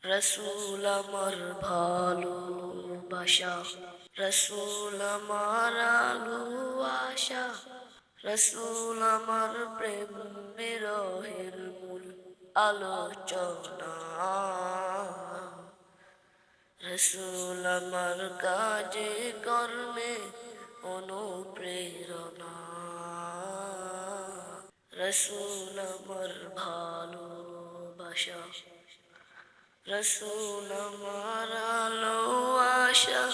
রসুল আমার ভালোবাসা, রসুল আমার আলো আশা, রসুল আমার প্রেম বিরহের মূল আলোচনা, রসুল আমার কাজে কর্মে অনুপ্রেরণা, রসুল আমার ভালোবাসা, রসুল আমার আলো আশা,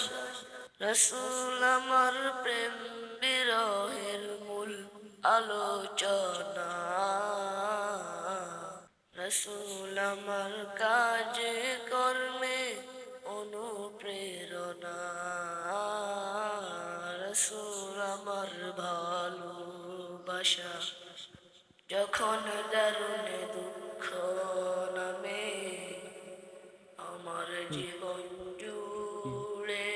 রসুল আমার প্রেম বিরহের মূল আলোচনা, রসুল আমার কাজে কর্মে অনুপ্রেরণা, রসুল আমার ভালোবাসা। যখন দারুণ দুঃখ নামে আমার জীবন জুড়ে,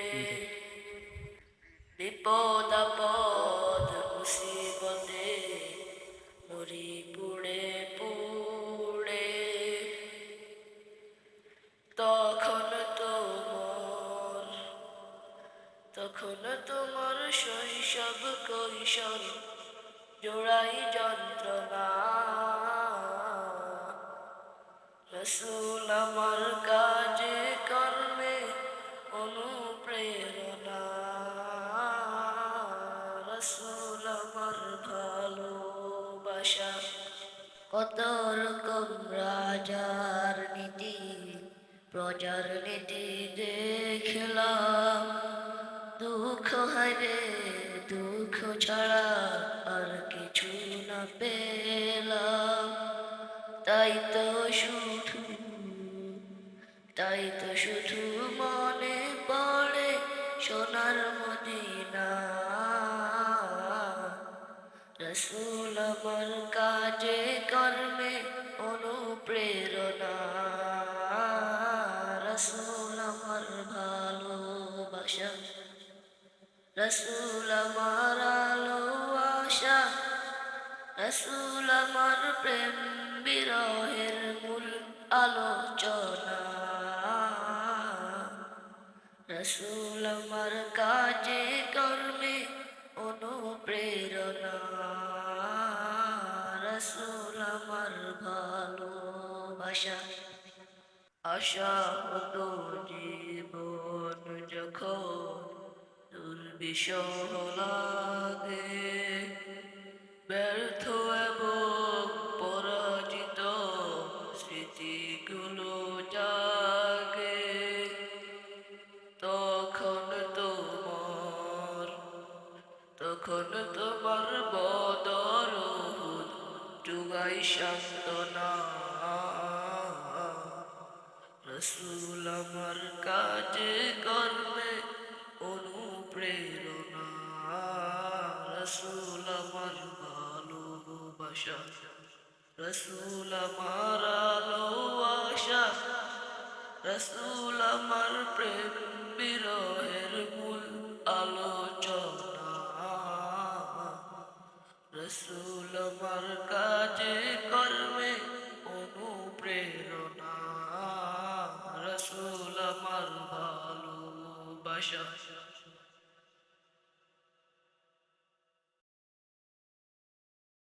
বিপদ আপদ মুসিবতে মরি পুড়ে পুড়ে, তখন তোমার শৈশব কৈশোর জোড়াই যন্ত্রণা, রসুল আমার কাজে কর্মে অনুপ্রেরণা, রসুল আমার ভালোবাসা। কত রকম রাজার নীতি প্রজার নীতি দেখলাম, দুঃখ হারে দুঃখ ছাড়া আর কিছু না পেলাম, তাই তো শুধু মনে পড়ে সোনার মদিনা, রসুল আমার কাজে কর্মে অনুপ্রেরণা, রসুল আমার ভালোবাসা, রসুল আমার আলো আশা, রসুল আমার প্রেম বিরহের মূল আলোচনা, রসুল আমার কাজে কর্মে অনুপ্রেরণা, রসুল আমার ভালোবাসা। আশা হতো জীবন যখন দুর্বিষহ লাগে, ব্যর্থ এবং পরাজিত স্মৃতিগুলো জাগে, তখন তোমার বদর উহুদ জুগাই সান্ত্বনা, রসুল আমার কাজে কর্মে অনুপ্রেরণা, রসুল আমার ভালোবাসা, রসুল আমার আলো আশা, রসুল আমার প্রেম বিরহের মূল আলোচনা, রসুল আমার